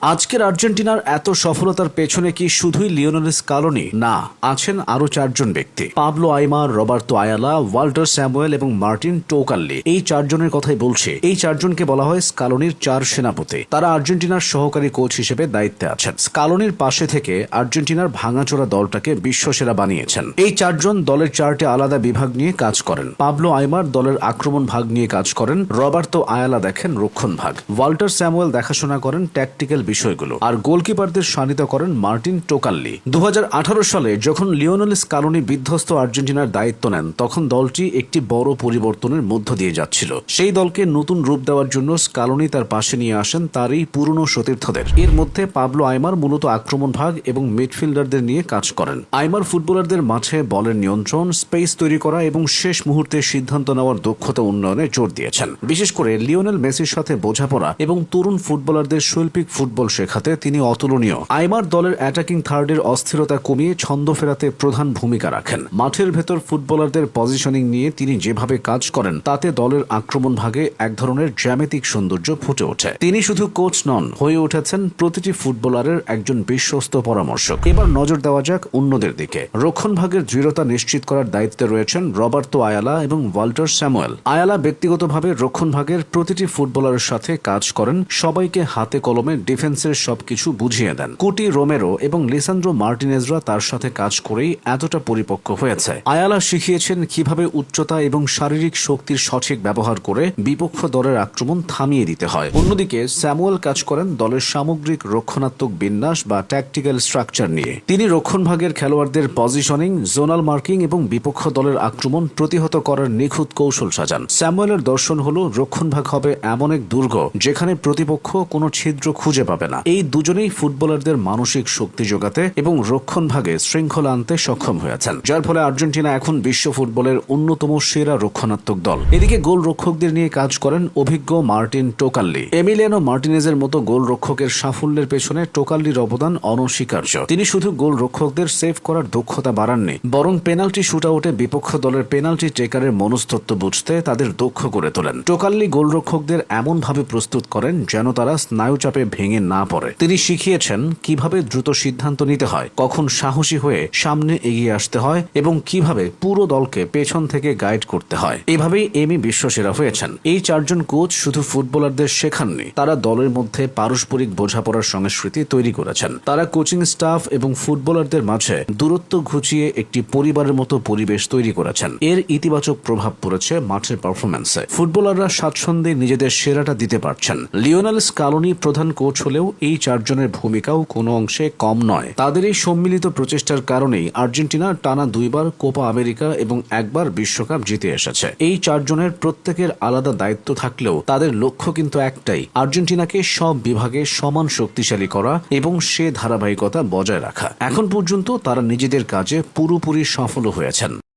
আজকের আর্জেন্টিনার এত সফলতার পেছনে কি শুধুই লিওনেল স্কালোনি? না, আছেন আরো চারজন ব্যক্তি। Pablo আইমার, Roberto Ayala, Walter Samuel এবং মার্টিন টোকাল্লি। এই চারজনের কথাই বলছে। এই চারজনকে বলা হয় স্কালোনির চার সেনাপতি। তারা আর্জেন্টিনার সহকারী কোচ হিসেবে দায়িত্বে আছেন। স্কালোনির পাশে থেকে আর্জেন্টিনার ভাঙাচোরা দলটাকে বিশ্বসেরা বানিয়েছেন। এই চারজন দলের চারটি আলাদা বিভাগ নিয়ে কাজ করেন। পাবলো আইমার দলের আক্রমণ ভাগ নিয়ে কাজ করেন, রবার্তো আয়ালা দেখেন রক্ষণ ভাগ, ওয়াল্টার স্যামুয়েল দেখাশোনা করেন ট্যাকটিক্যাল বিষয়গুলো, আর গোলকিপারদের শানিত করেন মার্টিন টোকাল্লি। 2018 সালে যখন লিওনেল স্কালোনি বিধ্বস্ত আর্জেন্টিনার দায়িত্ব নেন, তখন দলটি একটি বড় পরিবর্তনের মধ্য দিয়ে যাচ্ছিল। সেই দলকে নতুন রূপ দেওয়ার জন্য স্কালোনি তার পাশে নিয়ে আসেন তার এই পুরনো সতীর্থদের। এর মধ্যে পাবলো আইমার মূলত আক্রমণ ভাগ এবং মিডফিল্ডারদের নিয়ে কাজ করেন। আইমার ফুটবলারদের মাঝে বলের নিয়ন্ত্রণ, স্পেস তৈরি করা এবং শেষ মুহূর্তে সিদ্ধান্ত নেওয়ার দক্ষতা উন্নয়নে জোর দিয়েছেন। বিশেষ করে লিওনেল মেসির সাথে বোঝাপড়া এবং তরুণ ফুটবলারদের শৈল্পিক ফুটবল শেখাতে তিনি অতুলনীয়। আইমার দলের অ্যাটাকিং থার্ডের অস্থিরতা কমিয়ে ছন্দ ফেরাতে প্রধান ভূমিকা রাখেন। মাঠের ভেতর ফুটবলারদের পজিশনিং নিয়ে তিনি যেভাবে কাজ করেন, তাতে দলের আক্রমণ ভাগে এক ধরনের জ্যামিতিক সৌন্দর্য ফুটে ওঠে। তিনি শুধু কোচ নন, হয়ে উঠেছেন প্রতিটি ফুটবলারের একজন বিশ্বস্ত পরামর্শক। এবার নজর দেওয়া যাক অন্যদের দিকে। রক্ষণ ভাগের দৃঢ়তা নিশ্চিত করার দায়িত্বে রয়েছেন রবার্তো আয়ালা এবং ওয়াল্টার স্যামুয়েল। আয়ালা ব্যক্তিগতভাবে রক্ষণ ভাগের প্রতিটি ফুটবলারের সাথে কাজ করেন, সবাইকে হাতে কলমে ডিফেন্সের সবকিছু বুঝিয়ে দেন। কুটি রোমেরো এবং লিসান্দ্রো মার্টিনেজরা তার সাথে কাজ করেই এতটা পরিপক্ক হয়েছে। আয়ালা শিখিয়েছেন কিভাবে উচ্চতা এবং শারীরিক শক্তির সঠিক ব্যবহার করে বিপক্ষ দলের আক্রমণ থামিয়ে দিতে হয়। অন্যদিকে স্যামুয়েল কাজ করেন দলের সামগ্রিক রক্ষণাত্মক বিন্যাস বা ট্যাকটিক্যাল স্ট্রাকচার নিয়ে। তিনি রক্ষণ ভাগের খেলোয়াড়দের পজিশনিং, জোনাল মার্কিং এবং বিপক্ষ দলের আক্রমণ প্রতিহত করার নিখুঁত কৌশল সাজান। স্যামুয়েলের দর্শন হলো রক্ষণ ভাগ হবে এমন এক দুর্গ যেখানে প্রতিপক্ষ কোনো ছিদ্র খুঁজে পাবে না। এই দুজনেই ফুটবলারদের মানসিক শক্তি যোগাতে এবং রক্ষণ ভাগে শৃঙ্খলা আনতে সক্ষম হয়েছেন, যার ফলে আর্জেন্টিনা এখন বিশ্ব ফুটবলের অন্যতম সেরা রক্ষণাত্মক দল। এদিকে গোল রক্ষকদের নিয়ে কাজ করেন অভিজ্ঞ মার্টিন টোকাল্লি। এমিলিয়ানো মার্টিনেজের মতো গোল রক্ষকের সাফল্যের পেছনে টোকাল্লির অবদান অনস্বীকার্য। তিনি শুধু গোল রক্ষকদের সেভ করার দক্ষতা বাড়াননি, বরং পেনাল্টি শুটআউটে বিপক্ষ দলের পেনাল্টি টেকারের মনস্তত্ত্ব বুঝতে তাদের দক্ষ করে তোলেন। টোকাল্লি গোল রক্ষকদের এমনভাবে প্রস্তুত করেন যেন তারা স্নায়ুচাপে ভেঙে না পড়ে। তিনি শিখিয়েছেন কিভাবে দ্রুত সিদ্ধান্ত নিতে হয়, কখন সাহসী হয়ে সামনে এগিয়ে আসতে হয় এবং কিভাবে পুরো দলকে পেছন থেকে গাইড করতে হয়। এভাবেই এমি বিশ্বসেরা হয়েছেন। এই চারজন কোচ শুধু ফুটবলারদের শেখাননি, তারা দলের মধ্যে পারস্পরিক বোঝাপড়ার সংস্কৃতি তৈরি করেছেন। তারা কোচিং স্টাফ এবং ফুটবলারদের মাঝে দূরত্ব ঘুচিয়ে একটি পরিবারের মতো পরিবেশ তৈরি করেছেন। এর ইতিবাচক প্রভাব পড়েছে মাঠের পারফরম্যান্সে। ফুটবলাররা স্বাচ্ছন্দ্যে নিজেদের সেরাটা দিতে পারছেন। লিওনেল স্কালোনি প্রধান কোচ হলেও এই চারজনের ভূমিকাও কোনো অংশে কম নয়। তাদের এই সম্মিলিত প্রচেষ্টার কারণেই আর্জেন্টিনা টানা 2 বার কোপা আমেরিকা এবং 1 বার বিশ্বকাপ জিতে এসেছে। এই চারজনের প্রত্যেকের আলাদা দায়িত্ব থাকলেও তাদের লক্ষ্য কিন্তু একটাই, আর্জেন্টিনাকে সব বিভাগে সমান শক্তিশালী করা এবং সে ধারাবাহিকতা বজায় রাখা। এখন পর্যন্ত তারা নিজেদের কাজে পুরোপুরি সফল হয়েছেন।